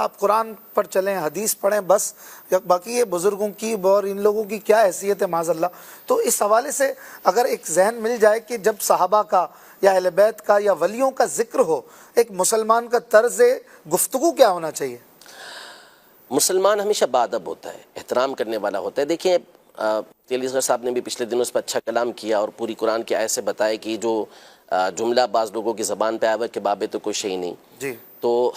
آپ قرآن پر چلیں، حدیث پڑھیں بس، باقی یہ بزرگوں کی اور ان لوگوں کی کیا حیثیت ہے معاذ اللہ۔ تو اس حوالے سے اگر ایک ذہن مل جائے کہ جب صحابہ کا یا اہل بیت کا یا ولیوں کا ذکر ہو، ایک مسلمان کا طرز گفتگو کیا ہونا چاہیے؟ مسلمان ہمیشہ باادب ہوتا ہے، احترام کرنے والا ہوتا ہے۔ دیکھیں تیلی اصغر صاحب نے بھی پچھلے دنوں اس پر اچھا کلام کیا اور پوری قرآن کی آیت سے بتایا کہ جو جملہ بعض لوگوں کی زبان پہ آیا ہوا کہ بابے تو کوئی شے نہیں، جی تو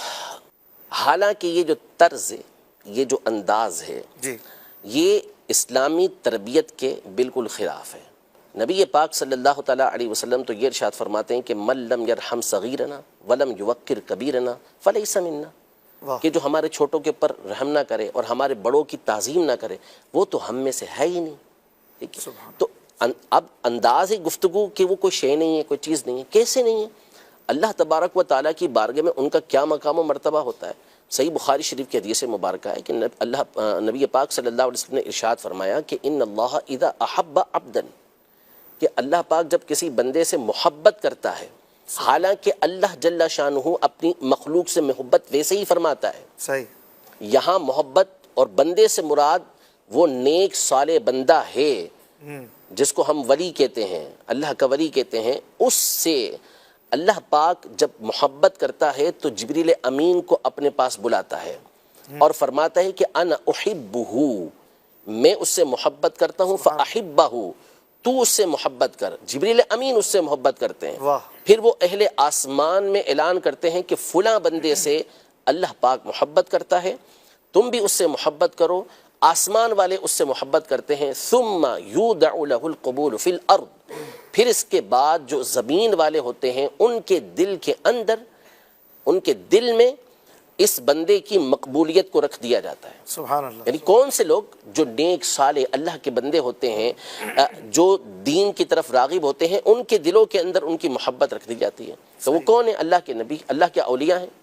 حالانکہ یہ جو طرز ہے، یہ جو انداز ہے، جی یہ اسلامی تربیت کے بالکل خلاف ہے۔ نبی پاک صلی اللہ تعالیٰ علیہ وسلم تو یہ ارشاد فرماتے ہیں کہ من لم یرحم صغیرنا ولم یوقر کبیرنا فلیس منا، واہ، کہ جو ہمارے چھوٹوں کے اوپر رحم نہ کرے اور ہمارے بڑوں کی تعظیم نہ کرے وہ تو ہم میں سے ہے ہی نہیں۔ ٹھیک ہے، سبحان تو اب انداز گفتگو کہ وہ کوئی شے نہیں ہے، کوئی چیز نہیں ہے، کیسے نہیں ہے؟ اللہ تبارک و تعالیٰ کی بارگاہ میں ان کا کیا مقام و مرتبہ ہوتا ہے۔ صحیح بخاری شریف کی حدیث مبارکہ ہے کہ نبی پاک صلی اللہ علیہ وسلم نے ارشاد فرمایا کہ ان اللہ اذا احب عبدا، کہ اللہ پاک جب کسی بندے سے محبت کرتا ہے، حالانکہ اللہ جل شانہ اپنی مخلوق سے محبت ویسے ہی فرماتا ہے، صحیح، یہاں محبت اور بندے سے مراد وہ نیک صالح بندہ ہے جس کو ہم ولی کہتے ہیں، اللہ کا ولی کہتے ہیں، اس سے اللہ پاک جب محبت کرتا ہے تو جبریل امین کو اپنے پاس بلاتا ہے اور فرماتا ہے کہ انا احبہ، میں اس سے محبت کرتا ہوں، فاحبہ، تو اس سے محبت کر۔ جبریل امین اس سے محبت کرتے ہیں، واہ، پھر وہ اہل آسمان میں اعلان کرتے ہیں کہ فلاں بندے سے اللہ پاک محبت کرتا ہے، تم بھی اس سے محبت کرو۔ آسمان والے اس سے محبت کرتے ہیں، ثم یودع له القبول فی الارض، پھر اس کے بعد جو زمین والے ہوتے ہیں ان کے دل کے اندر، ان کے دل میں اس بندے کی مقبولیت کو رکھ دیا جاتا ہے۔ سبحان اللہ، یعنی کون سے لوگ جو نیک صالح اللہ کے بندے ہوتے ہیں، جو دین کی طرف راغب ہوتے ہیں، ان کے دلوں کے اندر ان کی محبت رکھ دی جاتی ہے۔ تو وہ کون ہیں؟ اللہ کے نبی، اللہ کے اولیاء ہیں،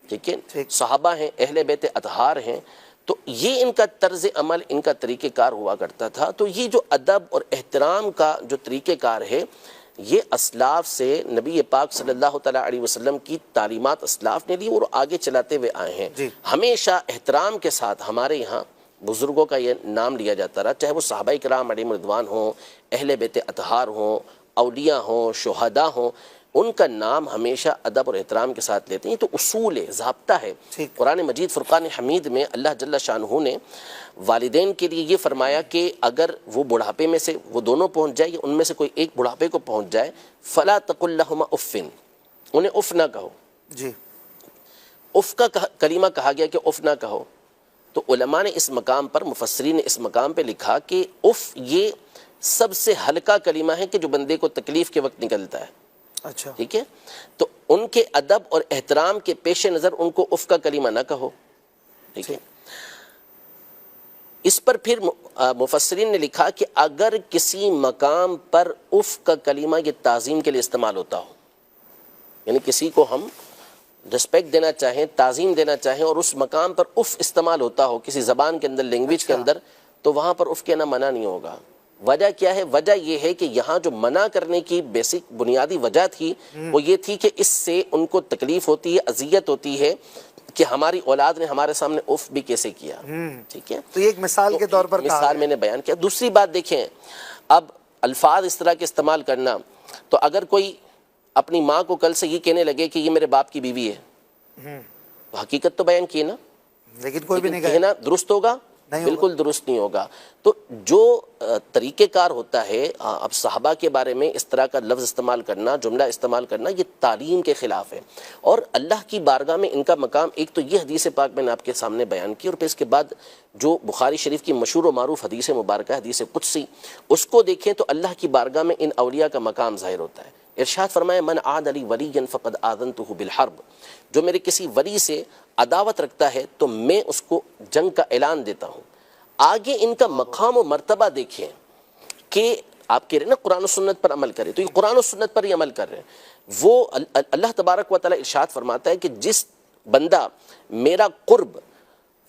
ٹھیک ہے، صحابہ ہیں، اہل بیت اطہار ہیں۔ تو یہ ان کا طرز عمل، ان کا طریقہ کار ہوا کرتا تھا۔ تو یہ جو ادب اور احترام کا جو طریقہ کار ہے، یہ اسلاف سے نبی پاک صلی اللہ تعالیٰ علیہ وسلم کی تعلیمات اسلاف نے لی اور آگے چلاتے ہوئے آئے ہیں۔ ہمیشہ احترام کے ساتھ ہمارے یہاں بزرگوں کا یہ نام لیا جاتا رہا، چاہے وہ صحابہ کرام علیہم رضوان ہوں، اہل بیت اطہار ہوں، اولیاء ہوں، شہداء ہوں، ان کا نام ہمیشہ ادب اور احترام کے ساتھ لیتے ہیں۔ تو اصول ہے، ضابطہ ہے۔ قرآن مجید فرقان حمید میں اللہ جل شانہ نے والدین کے لیے یہ فرمایا کہ اگر وہ بڑھاپے میں سے وہ دونوں پہنچ جائے، ان میں سے کوئی ایک بڑھاپے کو پہنچ جائے، فلا تقل لهما اف، انہیں اف نہ کہو۔ جی، اف کا کلمہ کہا گیا کہ اف نہ کہو، تو علماء نے اس مقام پر، مفسرین نے اس مقام پہ لکھا کہ اف یہ سب سے ہلکا کلمہ ہے کہ جو بندے کو تکلیف کے وقت نکلتا ہے۔ اچھا، ٹھیک ہے، تو ان کے ادب اور احترام کے پیش نظر ان کو اف کا کلمہ نہ کہو۔ ٹھیک ہے، اس پر پھر مفسرین نے لکھا کہ اگر کسی مقام پر اف کا کلمہ یہ تعظیم کے لیے استعمال ہوتا ہو، یعنی کسی کو ہم رسپیکٹ دینا چاہیں، تعظیم دینا چاہیں، اور اس مقام پر اف استعمال ہوتا ہو کسی زبان کے اندر، لینگویج کے اندر، تو وہاں پر اف کہنا منع نہیں ہوگا۔ وجہ کیا ہے؟ وجہ یہ ہے کہ یہاں جو منع کرنے کی بیسک بنیادی وجہ تھی وہ یہ تھی کہ اس سے ان کو تکلیف ہوتی ہے، اذیت ہوتی ہے کہ ہماری اولاد نے ہمارے سامنے اف بھی کیسے کیا۔ ٹھیک ہے، تو یہ ایک مثال کے طور پر مثال میں نے بیان کیا۔ دوسری بات دیکھیں، اب الفاظ اس طرح کے استعمال کرنا، تو اگر کوئی اپنی ماں کو کل سے یہ کہنے لگے کہ یہ میرے باپ کی بیوی ہے، تو حقیقت تو بیان کی نا، لیکن کوئی بھی نہیں کہنا درست ہوگا؟ بالکل درست نہیں ہوگا۔ تو جو طریقہ کار ہوتا ہے، اب صحابہ کے بارے میں اس طرح کا لفظ استعمال کرنا، جملہ استعمال کرنا، یہ تعلیم کے خلاف ہے، اور اللہ کی بارگاہ میں ان کا مقام، ایک تو یہ حدیث پاک میں نے آپ کے سامنے بیان کی، اور پھر اس کے بعد جو بخاری شریف کی مشہور و معروف حدیث مبارکہ، حدیث قدسی، اس کو دیکھیں تو اللہ کی بارگاہ میں ان اولیاء کا مقام ظاہر ہوتا ہے۔ ارشاد فرمایا من عاد لی ولیا فقد آذنتہ بالحرب، جو میرے کسی ولی سے عداوت رکھتا ہے تو میں اس کو جنگ کا اعلان دیتا ہوں۔ آگے ان کا مقام و مرتبہ دیکھیں کہ آپ کہہ رہے ہیں نا قرآن و سنت پر عمل کریں، تو یہ قرآن و سنت پر ہی عمل کر رہے ہیں۔ وہ اللہ تبارک و تعالیٰ ارشاد فرماتا ہے کہ جس بندہ میرا قرب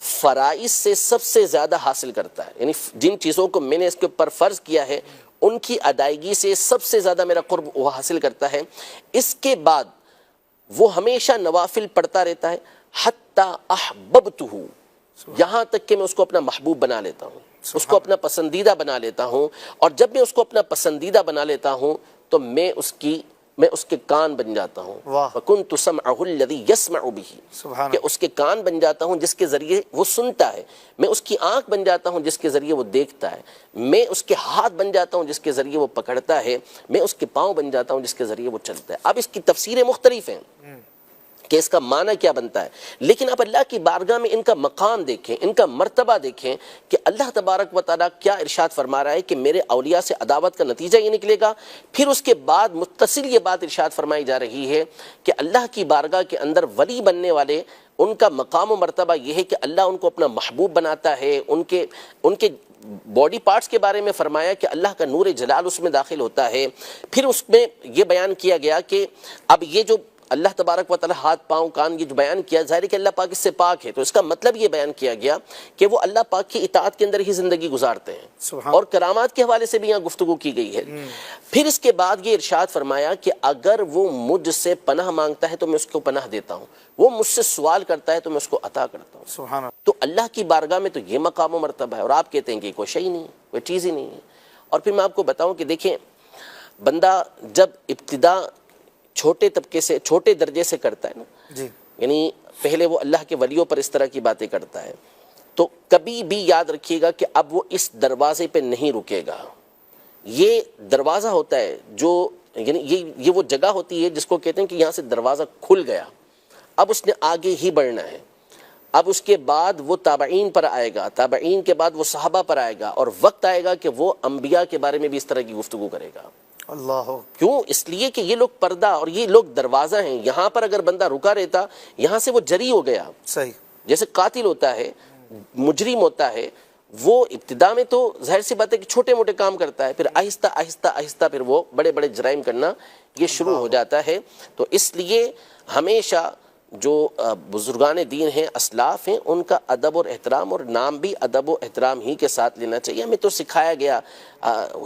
فرائض سے سب سے زیادہ حاصل کرتا ہے، یعنی جن چیزوں کو میں نے اس کے اوپر فرض کیا ہے ان کی ادائیگی سے سب سے زیادہ میرا قرب وہ حاصل کرتا ہے، اس کے بعد وہ ہمیشہ نوافل پڑھتا رہتا ہے، حتی احببتہ، یہاں تک کہ میں اس کو اپنا محبوب بنا لیتا ہوں، اس کو اپنا پسندیدہ بنا لیتا ہوں، اور جب میں اس کو اپنا پسندیدہ بنا لیتا ہوں تو میں اس کے کان بن جاتا ہوں، وَكُنْتُ سَمْعَهُ الَّذِي يَسْمَعُ بِهِ، کہ اس کے کان بن جاتا ہوں جس کے ذریعے وہ سنتا ہے، میں اس کی آنکھ بن جاتا ہوں جس کے ذریعے وہ دیکھتا ہے، میں اس کے ہاتھ بن جاتا ہوں جس کے ذریعے وہ پکڑتا ہے، میں اس کے پاؤں بن جاتا ہوں جس کے ذریعے وہ چلتا ہے۔ اب اس کی تفسیریں مختلف ہیں کہ اس کا معنی کیا بنتا ہے، لیکن اب اللہ کی بارگاہ میں ان کا مقام دیکھیں، ان کا مرتبہ دیکھیں کہ اللہ تبارک و تعالیٰ کیا ارشاد فرما رہا ہے کہ میرے اولیاء سے عداوت کا نتیجہ یہ نکلے گا۔ پھر اس کے بعد متصل یہ بات ارشاد فرمائی جا رہی ہے کہ اللہ کی بارگاہ کے اندر ولی بننے والے ان کا مقام و مرتبہ یہ ہے کہ اللہ ان کو اپنا محبوب بناتا ہے، ان کے باڈی پارٹس کے بارے میں فرمایا کہ اللہ کا نور جلال اس میں داخل ہوتا ہے۔ پھر اس میں یہ بیان کیا گیا کہ اب یہ جو اللہ تبارک و تعالیٰ ہاتھ پاؤں کان یہ جو بیان کیا، ظاہر ہے کہ اللہ پاک اس سے پاک ہے، تو اس کا مطلب یہ بیان کیا گیا کہ وہ اللہ پاک کی اطاعت کے اندر ہی زندگی گزارتے ہیں، اور کرامات کے حوالے سے بھی یہاں گفتگو کی گئی ہے۔ پھر اس کے بعد یہ ارشاد فرمایا کہ اگر وہ مجھ سے پناہ مانگتا ہے تو میں اس کو پناہ دیتا ہوں، وہ مجھ سے سوال کرتا ہے تو میں اس کو عطا کرتا ہوں۔ سبحان اللہ۔ تو اللہ کی بارگاہ میں تو یہ مقام و مرتبہ ہے، اور آپ کہتے ہیں کہ کوئی شے نہیں ہے، کوئی چیز ہی نہیں ہے۔ اور پھر میں آپ کو بتاؤں کہ دیکھیں، بندہ جب ابتدا چھوٹے طبقے سے، چھوٹے درجے سے کرتا ہے نا، جی، یعنی پہلے وہ اللہ کے ولیوں پر اس طرح کی باتیں کرتا ہے، تو کبھی بھی یاد رکھیے گا کہ اب وہ اس دروازے پہ نہیں رکے گا۔ یہ دروازہ ہوتا ہے جو، یعنی یہ وہ جگہ ہوتی ہے جس کو کہتے ہیں کہ یہاں سے دروازہ کھل گیا، اب اس نے آگے ہی بڑھنا ہے۔ اب اس کے بعد وہ تابعین پر آئے گا، تابعین کے بعد وہ صحابہ پر آئے گا، اور وقت آئے گا کہ وہ انبیاء کے بارے میں بھی اس طرح کی گفتگو کرے گا۔ اللہ، کیوں؟ اس لیے کہ یہ لوگ پردہ اور یہ لوگ دروازہ ہیں، یہاں پر اگر بندہ رکا رہتا یہاں سے وہ جری ہو گیا۔ صحیح، جیسے قاتل ہوتا ہے، مجرم ہوتا ہے، وہ ابتدا میں تو ظاہر سی بات ہے کہ چھوٹے موٹے کام کرتا ہے، پھر آہستہ آہستہ آہستہ پھر وہ بڑے بڑے جرائم کرنا یہ شروع ہو جاتا ہے۔ تو اس لیے ہمیشہ جو بزرگان دین ہیں، اسلاف ہیں، ان کا ادب اور احترام، اور نام بھی ادب و احترام ہی کے ساتھ لینا چاہیے۔ ہمیں تو سکھایا گیا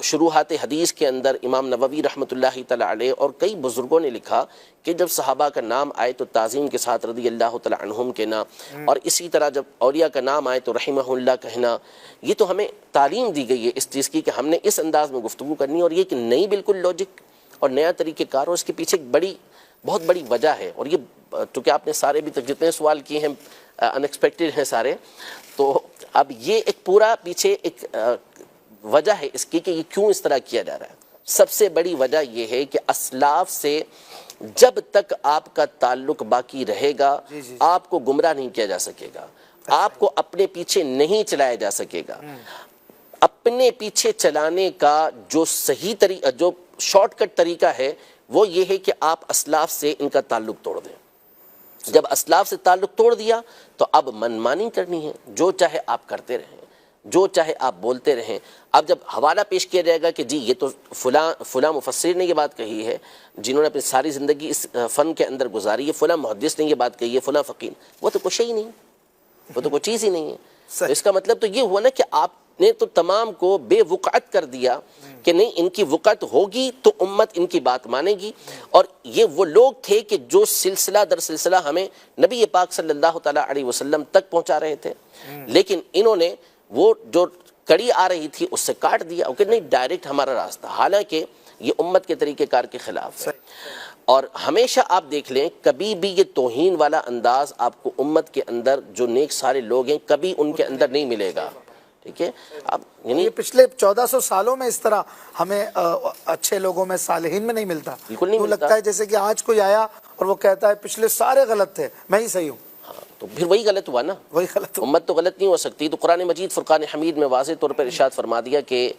شروحات حدیث کے اندر، امام نووی رحمۃ اللہ تعالیٰ علیہ اور کئی بزرگوں نے لکھا کہ جب صحابہ کا نام آئے تو تعظیم کے ساتھ رضی اللہ تعالیٰ عنہم کہنا، اور اسی طرح جب اولیاء کا نام آئے تو رحمہ اللہ کہنا۔ یہ تو ہمیں تعلیم دی گئی ہے اس چیز کی کہ ہم نے اس انداز میں گفتگو کرنی، اور یہ کہ نئی بالکل لاجک اور نیا طریقہ کار، اور اس کے پیچھے ایک بہت بڑی وجہ ہے۔ اور یہ چونکہ آپ نے سارے بھی تک جتنے سوال کیے ہیں ان ایکسپیکٹڈ ہیں سارے، تو اب یہ ایک پورا پیچھے ایک وجہ ہے اس کی کہ یہ کیوں اس طرح کیا جا رہا ہے۔ سب سے بڑی وجہ یہ ہے کہ اسلاف سے جب تک آپ کا تعلق باقی رہے گا آپ کو گمراہ نہیں کیا جا سکے گا، آپ کو اپنے پیچھے نہیں چلایا جا سکے گا۔ اپنے پیچھے چلانے کا جو صحیح طریقہ، جو شارٹ کٹ طریقہ ہے، وہ یہ ہے کہ آپ اسلاف سے ان کا تعلق توڑ دیں۔ جب اسلاف سے تعلق توڑ دیا تو اب منمانی کرنی ہے، جو چاہے آپ کرتے رہیں، جو چاہے آپ بولتے رہیں۔ اب جب حوالہ پیش کیا جائے گا کہ جی یہ تو فلاں مفسر نے یہ بات کہی ہے، جنہوں نے اپنی ساری زندگی اس فن کے اندر گزاری ہے، فلاں محدث نے یہ بات کہی ہے، فلاں فقیر، وہ تو کچھ ہی نہیں، وہ تو کوئی چیز ہی نہیں ہے۔ اس کا مطلب تو یہ ہوا نا کہ آپ نے تو تمام کو بے وقعت کر دیا کہ نہیں، ان کی وقعت ہوگی تو امت ان کی بات مانے گی۔ اور یہ وہ لوگ تھے کہ جو سلسلہ در سلسلہ ہمیں نبی پاک صلی اللہ تعالیٰ علیہ وسلم تک پہنچا رہے تھے، لیکن انہوں نے وہ جو کڑی آ رہی تھی اس سے کاٹ دیا کہ نہیں، ڈائریکٹ ہمارا راستہ، حالانکہ یہ امت کے طریقہ کار کے خلاف ہے۔ اور ہمیشہ آپ دیکھ لیں، کبھی بھی یہ توہین والا انداز آپ کو امت کے اندر جو نیک سارے لوگ ہیں کبھی ان کے اندر نہیں ملے گا، ٹھیک ہے؟ اب یعنی یہ پچھلے 1400 سالوں میں اس طرح ہمیں اچھے لوگوں میں، صالحین میں نہیں ملتا۔ بالکل نہیں ملتا۔ لگتا ہے جیسے کہ آج کوئی آیا اور وہ کہتا ہے پچھلے سارے غلط تھے، میں ہی صحیح ہوں۔ تو پھر وہی غلط ہوا نا، وہی غلط ہوں۔ امت تو غلط نہیں ہو سکتی۔ تو قرآن مجید فرقان حمید میں واضح طور پر ارشاد فرما دیا کہ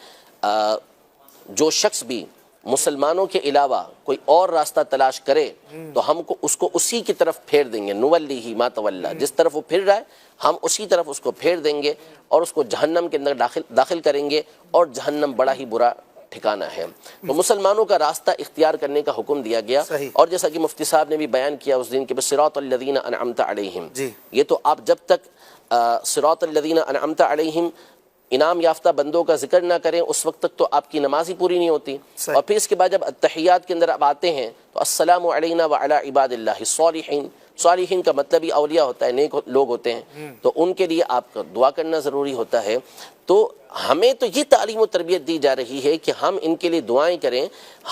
جو شخص بھی مسلمانوں کے علاوہ کوئی اور راستہ تلاش کرے تو ہم کو اس کو اسی کی طرف پھیر دیں گے، نولیہ ما تولی، جس طرف وہ پھر رہا ہے ہم اسی طرف اس کو پھیر دیں گے، اور اس کو جہنم کے اندر داخل کریں گے، اور جہنم بڑا ہی برا ٹھکانہ ہے۔ تو مسلمانوں کا راستہ اختیار کرنے کا حکم دیا گیا، اور جیسا کہ مفتی صاحب نے بھی بیان کیا اس دن کہ صراط الذین انعمت علیہم، یہ تو آپ جب تک صراط الذین انعمت علیہم انعام یافتہ بندوں کا ذکر نہ کریں اس وقت تک تو آپ کی نماز ہی پوری نہیں ہوتی۔ اور پھر اس کے بعد جب التحیات کے اندر اب آتے ہیں تو السلام علینا وعلی عباد اللہ الصالحین، صالحین کا مطلب ہی اولیاء ہوتا ہے، نیک لوگ ہوتے ہیں، تو ان کے لیے آپ کا دعا کرنا ضروری ہوتا ہے۔ تو ہمیں تو یہ تعلیم و تربیت دی جا رہی ہے کہ ہم ان کے لیے دعائیں کریں،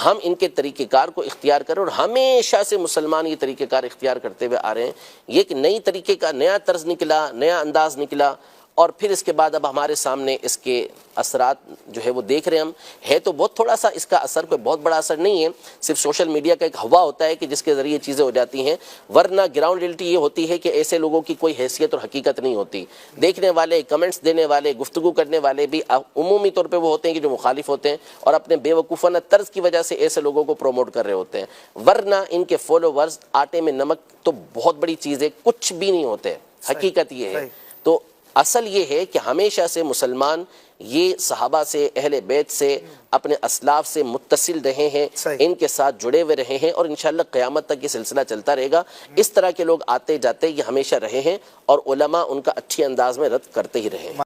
ہم ان کے طریقہ کار کو اختیار کریں، اور ہمیشہ سے مسلمان یہ طریقہ کار اختیار کرتے ہوئے آ رہے ہیں۔ یہ ایک نئی طریقے کا نیا طرز نکلا، نیا انداز نکلا، اور پھر اس کے بعد اب ہمارے سامنے اس کے اثرات جو ہے وہ دیکھ رہے ہیں ہم۔ ہے تو بہت تھوڑا سا اس کا اثر، کوئی بہت بڑا اثر نہیں ہے، صرف سوشل میڈیا کا ایک ہوا ہوتا ہے کہ جس کے ذریعے چیزیں ہو جاتی ہیں، ورنہ گراؤنڈ ریئلٹی یہ ہوتی ہے کہ ایسے لوگوں کی کوئی حیثیت اور حقیقت نہیں ہوتی۔ دیکھنے والے، کمنٹس دینے والے، گفتگو کرنے والے بھی عمومی طور پہ وہ ہوتے ہیں کہ جو مخالف ہوتے ہیں اور اپنے بے وقوفانہ طرز کی وجہ سے ایسے لوگوں کو پروموٹ کر رہے ہوتے ہیں، ورنہ ان کے فالوورز آٹے میں نمک تو بہت بڑی چیز ہے، کچھ بھی نہیں ہوتے۔ حقیقت یہ ہے۔ تو اصل یہ ہے کہ ہمیشہ سے مسلمان یہ صحابہ سے، اہل بیت سے، اپنے اسلاف سے متصل رہے ہیں، ان کے ساتھ جڑے ہوئے رہے ہیں، اور انشاءاللہ قیامت تک یہ سلسلہ چلتا رہے گا۔ اس طرح کے لوگ آتے جاتے یہ ہمیشہ رہے ہیں، اور علماء ان کا اچھی انداز میں رد کرتے ہی رہے ہیں۔